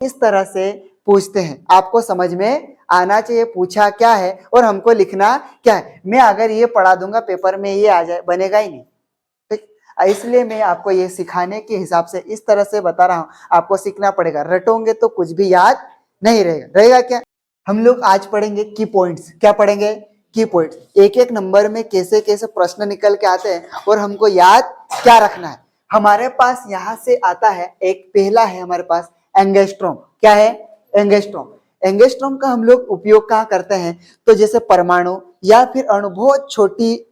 इस तरह से पूछते हैं। आपको समझ में आना चाहिए पूछा क्या है और हमको लिखना क्या है। मैं अगर ये पढ़ा दूंगा पेपर में ये आ जाए, बनेगा ही नहीं, ठीक। इसलिए मैं आपको ये सिखाने के हिसाब से इस तरह से बता रहा हूं। आपको सीखना पड़ेगा, रटोगे तो कुछ भी याद नहीं रहेगा क्या। हम लोग आज पढ़ेंगे की पॉइंट्स। क्या पढ़ेंगे? की पॉइंट्स। एक एक नंबर में कैसे कैसे प्रश्न निकल के आते हैं और हमको याद क्या रखना है। हमारे पास यहाँ से आता है एक, पहला है हमारे पास एंगस्ट्रॉम। क्या है? एंगस्ट्रॉम। एंगस्ट्रॉम का हम लोग उपयोग कहाँ करते हैं? तो जैसे परमाणु या फिर अणु, बहुत छोटी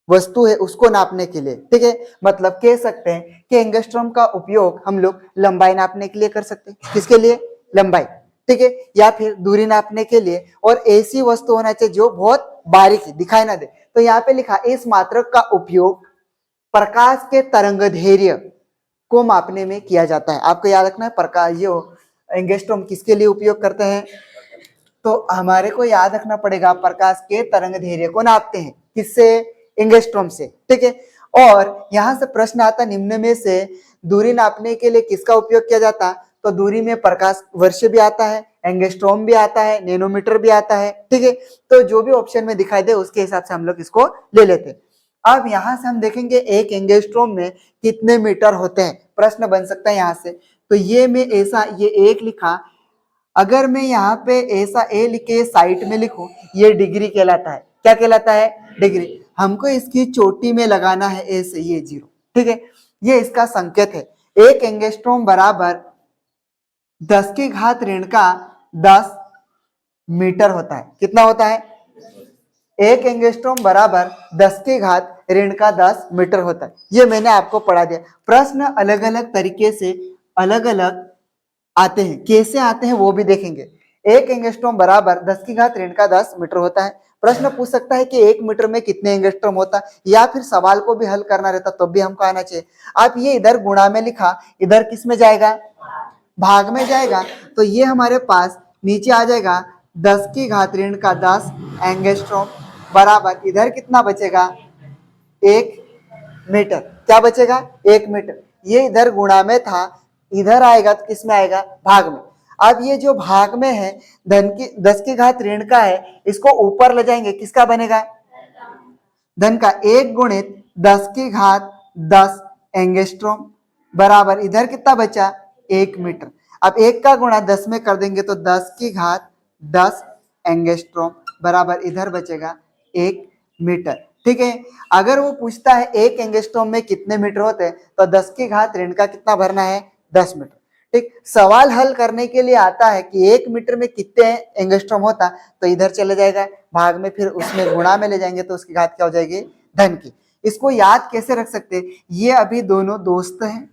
वस्तु है उसको नापने के लिए, ठीक है। मतलब कह सकते हैं कि एंगस्ट्रॉम का उपयोग हम लोग लंबाई नापने के लिए कर सकते हैं। किसके लिए? लंबाई, ठीक है। या फिर दूरी नापने के लिए। और ऐसी वस्तु होना चाहिए जो बहुत बारीक दिखाई ना दे। तो यहाँ पे लिखा, इस मात्रक का उपयोग प्रकाश के तरंगदैर्घ्य को मापने में किया जाता है। आपको याद रखना है, प्रकाश, जो एंगस्ट्रॉम किसके लिए उपयोग करते हैं? तो हमारे को याद रखना पड़ेगा, प्रकाश के तरंगदैर्घ्य को नापते हैं। किससे? एंगस्ट्रॉम से, ठीक है। और यहां से प्रश्न आता, निम्न में से दूरी नापने के लिए किसका उपयोग किया जाता? तो दूरी में प्रकाश वर्ष भी आता है, एंगस्ट्रॉम भी आता है, नैनोमीटर भी आता है, ठीक है। तो जो भी ऑप्शन में दिखाई दे उसके हिसाब से हम लोग इसको ले लेते हैं। अब यहां से हम देखेंगे एक एंगस्ट्रॉम में कितने मीटर होते हैं, प्रश्न बन सकता है यहां से। तो ये में ऐसा, ये एक लिखा, अगर मैं यहाँ पे ऐसा ए लिख के साइड में लिखूं, ये डिग्री कहलाता है। क्या कहलाता है? डिग्री। हमको इसकी चोटी में लगाना है ऐसे, ये 0, ठीक है। ये इसका संकेत है। एक एंगस्ट्रॉम बराबर 10 की घात ऋण का 10 मीटर होता है। कितना होता है? एक एंगस्ट्रॉम बराबर 10 की घात ऋण का 10 मीटर होता है। ये मैंने आपको पढ़ा दिया। प्रश्न अलग अलग तरीके से अलग अलग आते हैं, कैसे आते हैं वो भी देखेंगे। एक एंगस्ट्रॉम बराबर 10 की घात ऋण का 10 मीटर होता है। प्रश्न पूछ सकता है कि 1 मीटर में कितने एंगस्ट्रॉम होता है, या फिर सवाल को भी हल करना रहता तो भी हमको आना चाहिए। आप ये इधर गुणा में लिखा, इधर किस में जाएगा? भाग में जाएगा। तो ये हमारे पास नीचे आ जाएगा 10 की घात ऋण का 10 एंगस्ट्रॉम बराबर, इधर कितना बचेगा? 1 मीटर। क्या बचेगा? 1 मीटर। ये इधर गुणा में था, इधर आएगा तो किस में आएगा? भाग में। अब ये जो भाग में है, 10 की घात ऋण का है, इसको ऊपर ले जाएंगे, किसका बनेगा? धन का। 1 गुणित 10 की घात 10 एंगस्ट्रॉम बराबर, इधर कितना बचा? 1 मीटर। अब 1 का गुणा 10 में कर देंगे तो 10 की घात 10 एंगस्ट्रॉम बराबर, इधर बचेगा 1 मीटर, ठीक है। अगर वो पूछता है एक एंगस्ट्रॉम में कितने मीटर होते हैं, तो 10 की घात ऋण का कितना भरना है? 10 मीटर, ठीक। सवाल हल करने के लिए आता है कि 1 मीटर में कितने एंगस्ट्रॉम होता, तो इधर चले जाएगा भाग में, फिर उसमें गुणा में ले जाएंगे तो उसकी घात क्या हो जाएगी? धन की। इसको याद कैसे रख सकते हैं? ये अभी दोनों दोस्त हैं।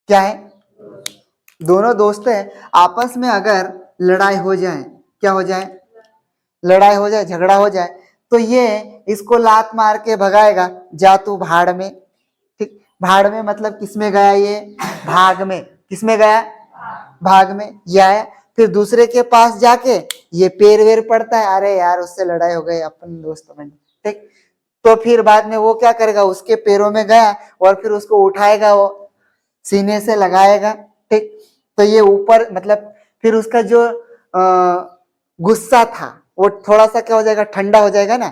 क्या है? दोनों दोस्त हैं। आपस में अगर लड़ाई हो जाए, क्या हो जाए? लड़ाई हो जाए, झगड़ा हो जाए, तो ये इसको लात मार के भगाएगा, जा तू भाड़ में, ठीक। भाड़ में मतलब किसमें गया? ये भाग में। किसमें गया? भाग में। ये आया, फिर दूसरे के पास जाके ये पैर वेर पड़ता है, अरे यार उससे लड़ाई हो गई, अपन दोस्त बन, ठीक। तो फिर बाद में वो क्या करेगा? उसके पैरों में गया और फिर उसको उठाएगा, वो सीने से लगाएगा, ठीक। तो ये ऊपर मतलब फिर उसका जो गुस्सा था वो थोड़ा सा क्या हो जाएगा? ठंडा हो जाएगा ना।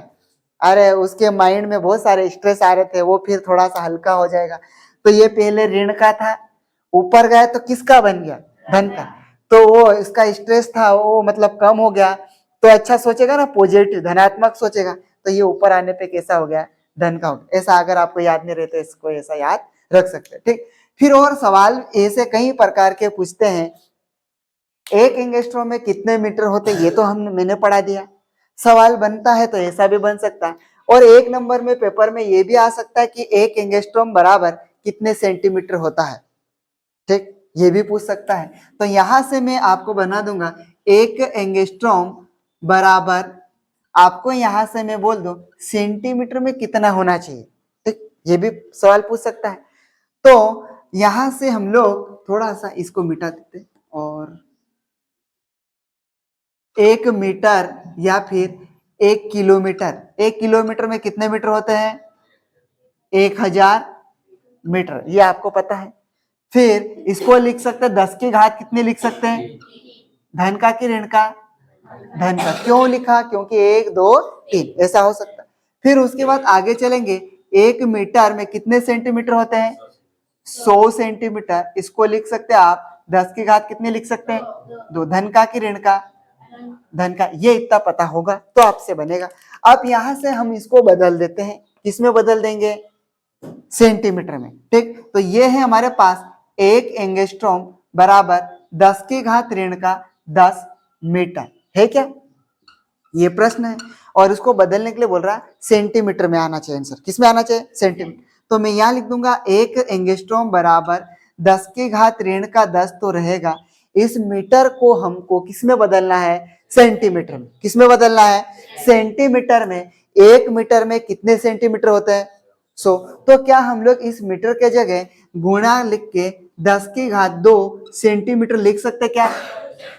अरे उसके माइंड में बहुत सारे स्ट्रेस आ रहे थे, वो फिर थोड़ा सा हल्का हो जाएगा। तो ये पहले ऋण का था, ऊपर गया तो किसका बन गया? धन का। तो वो इसका स्ट्रेस था वो मतलब कम हो गया, तो अच्छा सोचेगा ना, पॉजिटिव धनात्मक सोचेगा, तो ये ऊपर आने पे कैसा हो गया? धन का हो गया। ऐसा अगर आपको याद नहीं रहता, इसको ऐसा याद रख सकते हैं, ठीक। फिर और सवाल ऐसे कई प्रकार के पूछते हैं। एक एंगस्ट्रॉम में कितने मीटर होते, ये तो मैंने पढ़ा दिया। सवाल बनता है तो ऐसा भी बन सकता है। और एक नंबर में पेपर में ये भी आ सकता है कि एक एंगस्ट्रॉम बराबर कितने सेंटीमीटर होता है, ठीक। ये भी पूछ सकता है। तो यहां से मैं आपको बना दूंगा, एक एंगस्ट्रॉम बराबर, आपको यहां से मैं बोल दूं सेंटीमीटर में कितना होना चाहिए, ठीक। ये भी सवाल पूछ सकता है। तो यहां से हम लोग थोड़ा सा इसको मिटा देते और 1 मीटर या फिर 1 किलोमीटर। 1 किलोमीटर में कितने मीटर होते हैं? 1000 मीटर, ये आपको पता है। फिर इसको लिख सकते हैं 10 की घात कितनी लिख सकते हैं, धन का कि ऋण का, धन का। क्यों लिखा, क्योंकि 1 2 3 ऐसा हो सकता है। फिर उसके बाद आगे चलेंगे, 1 मीटर में कितने सेंटीमीटर होते हैं, 100 सेंटीमीटर। इसको लिख सकते हैं आप 10 की घात कितनी लिख सकते हैं, 2, धन का कि ऋण का, धन का। ये इतना पता होगा तो आपसे बनेगा। अब यहां से हम इसको बदल देते हैं, किसमें बदल देंगे, सेंटीमीटर में। ठीक, तो ये है हमारे पास 1 एंगस्ट्रॉम बराबर 10 की घात ऋण का 10 मीटर है क्या, ये प्रश्न है। और उसको बदलने के लिए बोल रहा सेंटीमीटर में आना चाहिए आंसर, किसमें आना चाहिए, सेंटीमीटर। तो मैं यहां लिख दूंगा 1 एंगस्ट्रॉम बराबर 10 की घात ऋण का 10 तो रहेगा, इस मीटर को हमको किसमें बदलना है, सेंटीमीटर में। किसमें बदलना है, सेंटीमीटर में। 1 मीटर में कितने सेंटीमीटर होते हैं, 100। तो क्या हम लोग इस मीटर के जगह गुणा लिख के 10 की घात 2 सेंटीमीटर लिख सकते क्या,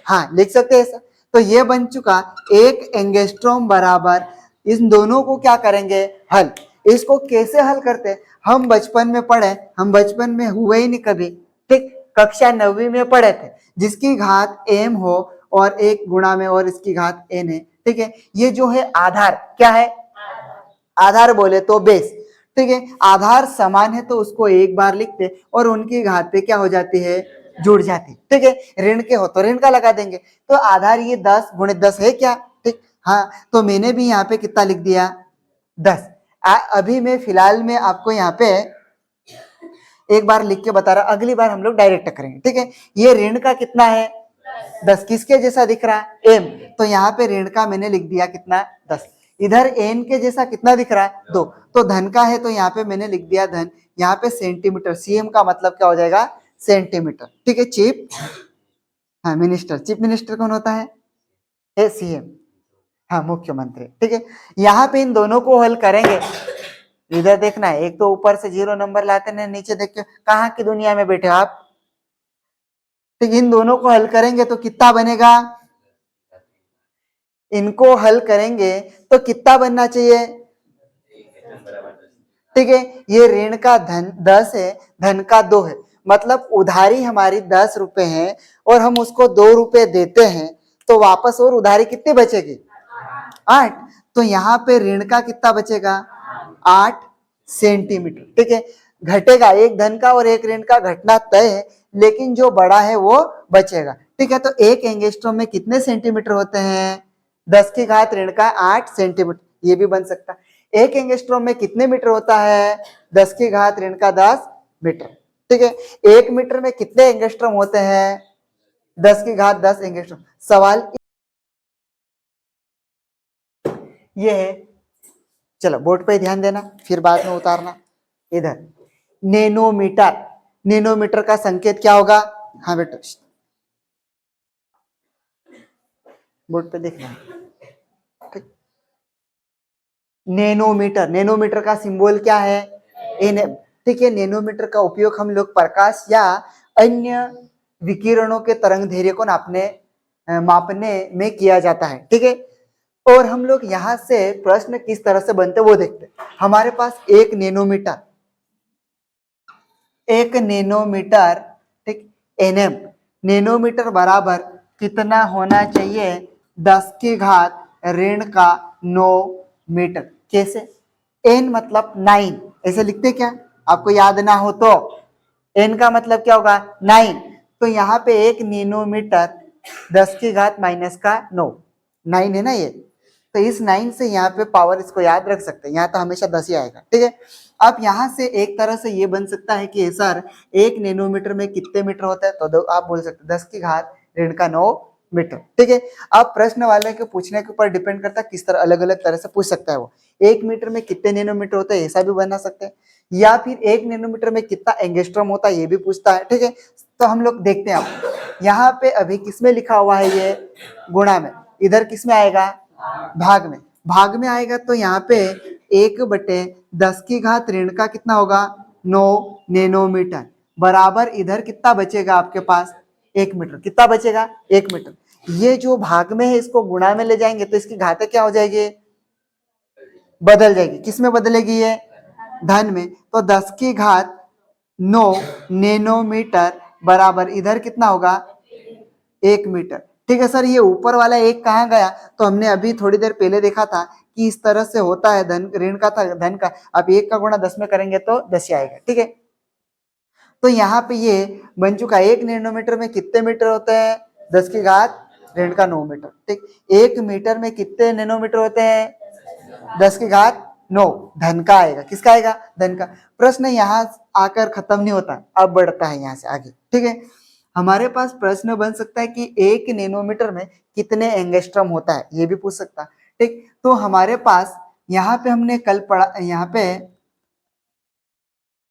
हाँ लिख सकते हैं ऐसा। तो ये बन चुका 1 एंगस्ट्रॉम बराबर, इन दोनों को क्या करेंगे, हल। इसको कैसे हल करते हैं, हम बचपन में पढ़े, हम बचपन में हुए ही नहीं कभी, ठीक, कक्षा 9वीं में पढ़े थे, जिसकी घात m हो और एक गुणा में और इसकी घात n है, ठीक है। ये जो है आधार, क्या है, आधार बोले तो बेस, ठीक है। आधार समान है तो उसको एक बार लिखते और उनकी घातें क्या हो जाती है, जुड़ जाती, ठीक है। ऋण के हो तो ऋण का लगा देंगे। तो आधार ये 10 गुणित 10 है क्या, ठीक, हाँ। तो मैंने भी यहाँ पे कितना लिख दिया, 10। अभी मैं फिलहाल में आपको यहाँ पे एक बार लिख के बता रहा, अगली बार हम लोग डायरेक्ट करेंगे, ठीक है। ये ऋण का कितना है, 10, किसके जैसा दिख रहा है, m। तो यहाँ पे ऋण का मैंने लिख दिया कितना, 10। इधर n के जैसा कितना दिख रहा है, 2। तो धन का है तो यहाँ पे मैंने लिख दिया धन। यहाँ पे सेंटीमीटर, cm का मतलब क्या हो जाएगा, सेंटीमीटर, ठीक है। चीफ, हाँ मिनिस्टर, चीफ मिनिस्टर कौन होता है, CM, हाँ मुख्यमंत्री, ठीक है। यहाँ पे इन दोनों को हल करेंगे, इधर देखना है, एक तो ऊपर से 0 नंबर लाते हैं, नीचे देखते कहाँ की दुनिया में बैठे आप, ठीक। इन दोनों को हल करेंगे तो कितना बनेगा, इनको हल करेंगे तो कितना बनना चाहिए, ठीक है। ये ऋण का धन 10 है, धन का 2 है, मतलब उधारी हमारी 10 रुपए है और हम उसको 2 रुपए देते हैं, तो वापस और उधारी कितनी बचेगी, 8। तो यहाँ पे ऋण का कितना बचेगा, 8 सेंटीमीटर, ठीक है। घटेगा, एक धन का और एक ऋण का घटना तय है, लेकिन जो बड़ा है वो बचेगा, ठीक है। तो 1 एंगस्ट्रॉम में कितने सेंटीमीटर होते हैं, 10 की घात ऋण का 8 सेंटीमीटर, ये भी बन सकता है। 1 एंगस्ट्रॉम में कितने मीटर होता है, 10 की घात ऋण का 10 मीटर, ठीक है। 1 मीटर में कितने एंगस्ट्रॉम होते हैं, 10 की घात 10 एंगस्ट्रॉम। सवाल ये है, चलो बोर्ड पे ध्यान देना, फिर बाद में उतारना। इधर नैनोमीटर, नैनोमीटर का संकेत क्या होगा, हाँ बेटा बोर्ड पे देखना, ठीक। नैनोमीटर, नैनोमीटर का सिंबल क्या है, एन, ठीक है। नैनोमीटर का उपयोग हम लोग प्रकाश या अन्य विकिरणों के तरंग धैर्य को मापने में किया जाता है, ठीक है। और हम लोग यहां से प्रश्न किस तरह से बनते वो देखते हैं। हमारे पास 1 नैनोमीटर, 1 नैनोमीटर, ठीक, nm, नैनोमीटर बराबर कितना होना चाहिए, 10 की घात ऋण का 9 मीटर। कैसे, n मतलब 9, ऐसे लिखते क्या, आपको याद ना हो तो n का मतलब क्या होगा, 9। तो यहाँ पे 1 नैनोमीटर 10 की घात माइनस का 9 है ना ये, तो इस 9 से यहाँ पे पावर इसको याद रख सकते हैं, यहाँ तो हमेशा 10 ही आएगा, ठीक है। अब यहाँ से एक तरह से ये बन सकता है कि सर 1 नैनोमीटर में कितने मीटर होता है, तो आप बोल सकते हैं 10 की घात ऋण का 9 मीटर, ठीक है। अब प्रश्न वाले के पूछने के ऊपर डिपेंड करता है किस तरह, अलग अलग तरह से पूछ सकता है वो। 1 मीटर में कितने नैनोमीटर होता है ऐसा भी बना सकते हैं, या फिर 1 नैनोमीटर में कितना एंगस्ट्रॉम होता है ये भी पूछता है, ठीक है। तो हम लोग देखते हैं, आप यहाँ पे अभी किसमें लिखा हुआ है, ये गुणा में, इधर किसमें आएगा, भाग में, भाग में आएगा। तो यहाँ पे 1/10 की घात ऋण का कितना होगा, 9 नैनोमीटर बराबर, इधर कितना बचेगा आपके पास, 1 मीटर, कितना बचेगा, 1 मीटर। ये जो भाग में है इसको गुणा में ले जाएंगे तो इसकी घातें क्या हो जाएगी, बदल जाएगी, किसमें बदलेगी, ये धन में। तो 10 की घात 9 नैनोमीटर बराबर इधर कितना होगा 1 मीटर। ठीक है सर, ये ऊपर वाला एक कहाँ गया? तो हमने अभी थोड़ी देर पहले देखा था कि इस तरह से होता है, धन ऋण का था धन का। अब 1 का गुणा 10 में करेंगे तो 10 ही आएगा। ठीक है, तो यहाँ पे ये बन चुका है 1 नैनोमीटर में कितने मीटर होते हैं? 10 की घात ऋण का 9 मीटर। ठीक, 1 मीटर में कितने नैनोमीटर होते हैं? 10 की घात 9। धन का आएगा, किसका आएगा? धन का। प्रश्न यहाँ आकर खत्म नहीं होता, अब बढ़ता है यहाँ से आगे। ठीक है, हमारे पास प्रश्न बन सकता है कि 1 नैनोमीटर में कितने एंगस्ट्रॉम होता है, ये भी पूछ सकता है। ठीक, तो हमारे पास यहाँ पे हमने कल पढ़ा, यहाँ पे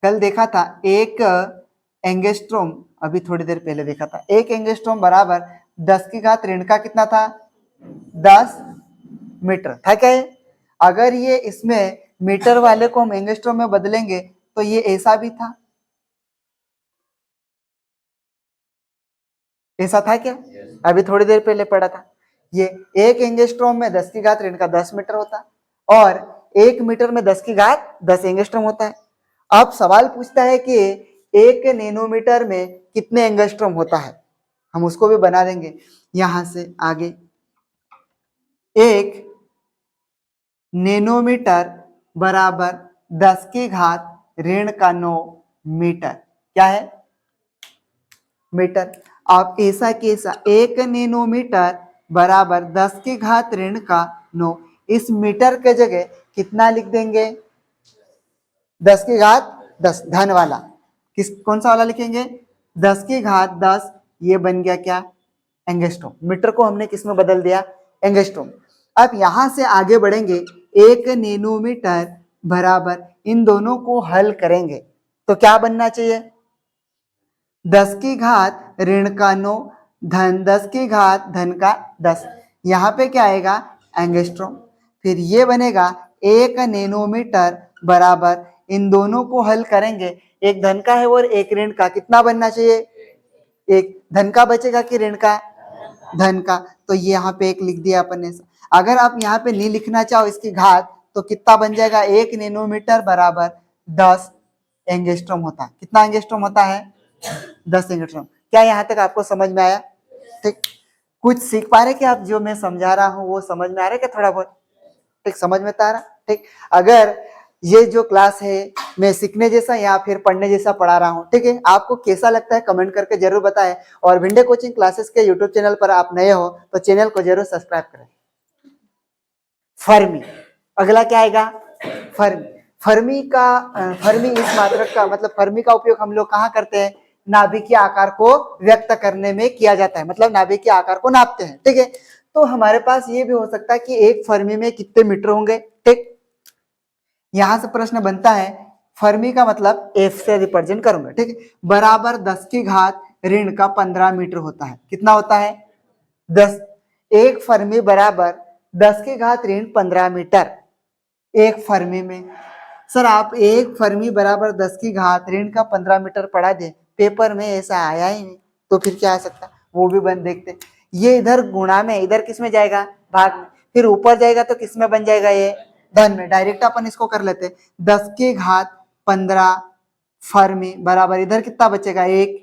कल देखा था 1 एंगस्ट्रॉम, अभी थोड़ी देर पहले देखा था 1 एंगस्ट्रॉम बराबर 10 की घात ऋण का कितना था? 10 मीटर था क्या ये? अगर ये इसमें मीटर वाले को हम एंगस्ट्रॉम में बदलेंगे तो ये ऐसा भी था, ऐसा था क्या? अभी थोड़ी देर पहले पढ़ा था। ये 1 एंगस्ट्रॉम में 10 की घात ऋण का 10 मीटर होता है और 1 मीटर में 10 की घात 10 एंगस्ट्रॉम होता है। अब सवाल पूछता है कि 1 नैनोमीटर में कितने एंगस्ट्रॉम होता है, हम उसको भी बना देंगे यहां से आगे। 1 नैनोमीटर बराबर 10 की घात ऋण का 9 मीटर, क्या है? मीटर। आप ऐसा कैसा 1 नैनोमीटर बराबर 10 की घात ऋण का 9, इस मीटर के जगह कितना लिख देंगे? 10 की घात 10 धन वाला, किस कौन सा वाला लिखेंगे? 10 की घात 10, ये बन गया क्या? एंगस्ट्रॉम। मीटर को हमने किस में बदल दिया? एंगस्ट्रॉम। अब यहां से आगे बढ़ेंगे, 1 नैनोमीटर बराबर इन दोनों को हल करेंगे तो क्या बनना चाहिए? 10 की घात ऋण का 9 धन 10 की घात धन का 10, यहाँ पे क्या आएगा? एंगस्ट्रॉम। फिर ये बनेगा 1 नैनोमीटर बराबर, इन दोनों को हल करेंगे, एक धन का है और एक ऋण का, कितना बनना चाहिए? एक धन का बचेगा कि ऋण का? धन का। तो ये यहाँ पे एक लिख दिया अपन ने। अगर आप यहाँ पे नहीं लिखना चाहो इसकी घात तो कितना बन जाएगा? 1 नैनोमीटर बराबर 10 एंगस्ट्रॉम होता है। कितना एंगस्ट्रॉम होता है? 10 एंगस्ट्रॉम। क्या यहाँ तक आपको समझ में आया? ठीक, कुछ सीख पा रहे कि आप जो मैं समझा रहा हूँ वो समझ में आ रहा है क्या थोड़ा बहुत? ठीक, समझ में आ रहा? ठीक, अगर ये जो क्लास है मैं सीखने जैसा या फिर पढ़ने जैसा पढ़ा रहा हूँ, ठीक है, आपको कैसा लगता है कमेंट करके जरूर बताएं। और भिंडे कोचिंग क्लासेस के यूट्यूब चैनल पर आप नए हो तो चैनल को जरूर सब्सक्राइब करें। फर्मी, अगला क्या आएगा? फर्मी। फर्मी इस मात्रक का मतलब फर्मी का उपयोग हम लोग कहाँ करते हैं? नाभिकीय आकार को व्यक्त करने में किया जाता है, मतलब नाभिकीय आकार को नापते हैं। ठीक है, तो हमारे पास ये भी हो सकता है कि एक फर्मी में कितने मीटर होंगे। ठीक, यहां से प्रश्न बनता है, फर्मी का मतलब एफ से रिप्रेजेंट करूंगा। ठीक है, बराबर 10 की घात ऋण का 15 मीटर होता है। कितना होता है? 10। एक फर्मी बराबर 10 की घात ऋण 15 मीटर। एक फर्मी में सर आप एक फर्मी बराबर 10 की घात ऋण का 15 मीटर पढ़ा दे, पेपर में ऐसा आया ही नहीं, तो फिर क्या आ सकता? वो भी बन देखते। ये इधर गुणा में, इधर किस में जाएगा? भाग में। फिर ऊपर जाएगा तो किस में बन जाएगा? ये धन में। डायरेक्ट अपन इसको कर लेते, 10 की घात 15 फर्मी बराबर इधर कितना बचेगा? 1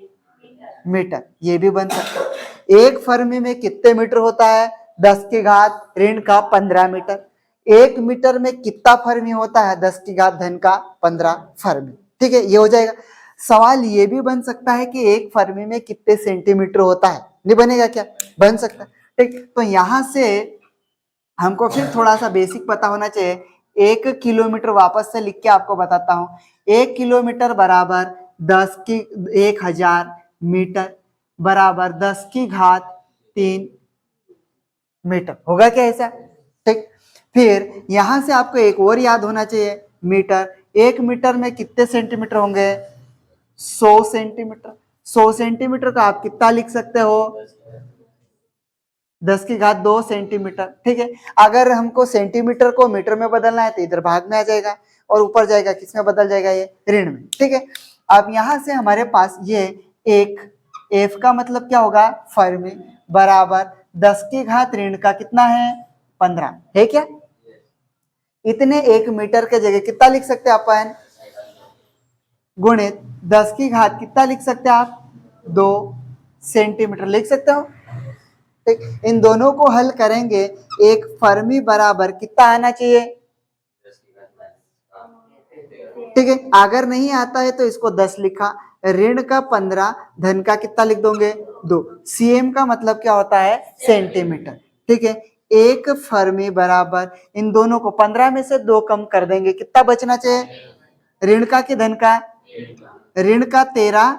मीटर। ये भी बन सकता है। एक फर्मी में कितने मीटर होता है? 10 की घात ऋण का 15 मीटर। 1 मीटर में कितना फर्मी होता है? 10 की घात धन का 15 फर्मी। ठीक है, ये हो जाएगा। सवाल ये भी बन सकता है कि एक फर्मी में कितने सेंटीमीटर होता है, नहीं बनेगा क्या? बन सकता है। ठीक, तो यहां से हमको फिर थोड़ा सा बेसिक पता होना चाहिए। 1 किलोमीटर वापस से लिख के आपको बताता हूं। 1 किलोमीटर बराबर 1000 मीटर बराबर 10 की घात 3 मीटर होगा क्या ऐसा? ठीक, फिर यहां से आपको एक और याद होना चाहिए, मीटर। 1 मीटर में कितने सेंटीमीटर होंगे? 100 सेंटीमीटर। 100 सेंटीमीटर का आप कितना लिख सकते हो? 10 की घात 2 सेंटीमीटर। ठीक है, अगर हमको सेंटीमीटर को मीटर में बदलना है तो इधर भाग में आ जाएगा और ऊपर जाएगा किस में बदल जाएगा? ये ऋण में। ठीक है, अब यहां से हमारे पास ये एक एफ का मतलब क्या होगा? फर्मी बराबर 10 की घात ऋण का कितना है? 15 है क्या? इतने 1 मीटर के जगह कितना लिख सकते हैं अपन? गुणित 10 की घात कितना लिख सकते हैं आप? 2 सेंटीमीटर लिख सकते हो। ठीक, इन दोनों को हल करेंगे, एक फर्मी बराबर कितना आना चाहिए? ठीक है, अगर नहीं आता है तो इसको 10 लिखा, ऋण का 15, धन का कितना लिख दोगे? 2। सीएम का मतलब क्या होता है? सेंटीमीटर। ठीक है, एक फर्मी बराबर, इन दोनों को 15 में से 2 कम कर देंगे, कितना बचना चाहिए? ऋण का कि धन का? ऋण का 13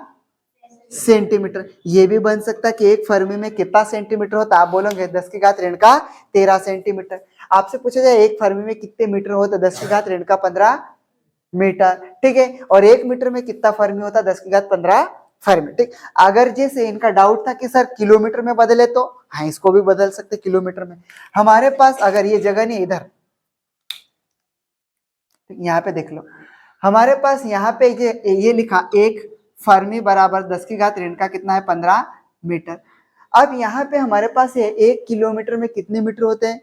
सेंटीमीटर। ये भी बन सकता है कि एक फर्मी में कितना सेंटीमीटर होता है? आप बोलोगे 10 की घात ऋण का 13 सेंटीमीटर। आपसे पूछा जाए एक फर्मी में कितने मीटर होता है? 10 की घात ऋण का 15 मीटर। ठीक है, और एक मीटर में कितना फर्मी होता है? 10 की घात 15 फर्मी। ठीक, अगर जैसे इनका डाउट था कि सर किलोमीटर में बदले तो हाँ, इसको भी बदल सकते किलोमीटर में। हमारे पास अगर ये जगह नहीं, इधर यहाँ पे देख लो, हमारे पास यहाँ पे ये लिखा एक फर्मी बराबर 10 की घात ऋण का कितना है? 15 मीटर। अब यहाँ पे हमारे पास है 1 किलोमीटर में कितने मीटर होते हैं?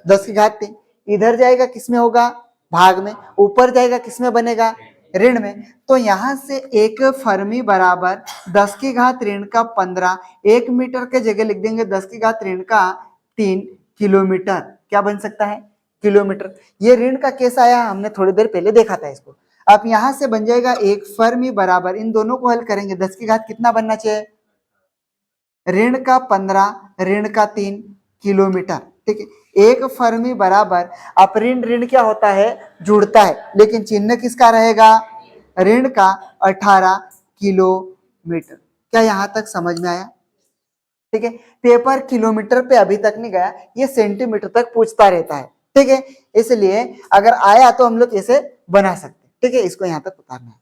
10 की घात 3। इधर जाएगा किसमें होगा? भाग में। ऊपर जाएगा किसमें बनेगा? ऋण में। तो यहाँ से एक फर्मी बराबर 10 की घात ऋण का 15, 1 मीटर के जगह लिख देंगे 10 की घात ऋण का 3 किलोमीटर। क्या बन सकता है? किलोमीटर। ये ऋण का केस आया, हमने थोड़ी देर पहले देखा था इसको। अब यहां से बन जाएगा एक फर्मी बराबर, इन दोनों को हल करेंगे, 10 की घात कितना बनना चाहिए? ऋण का 15, ऋण का 3 किलोमीटर। ठीक है, एक फर्मी बराबर, अपऋण ऋण क्या होता है? जुड़ता है, लेकिन चिन्ह किसका रहेगा? ऋण का 18 किलोमीटर। क्या यहां तक समझ में आया? ठीक है, पेपर किलोमीटर पे अभी तक नहीं गया, ये सेंटीमीटर तक पूछता रहता है। ठीक है, इसलिए अगर आया तो हम लोग इसे बना सकते हैं। ठीक है, इसको यहां तक उतारना है।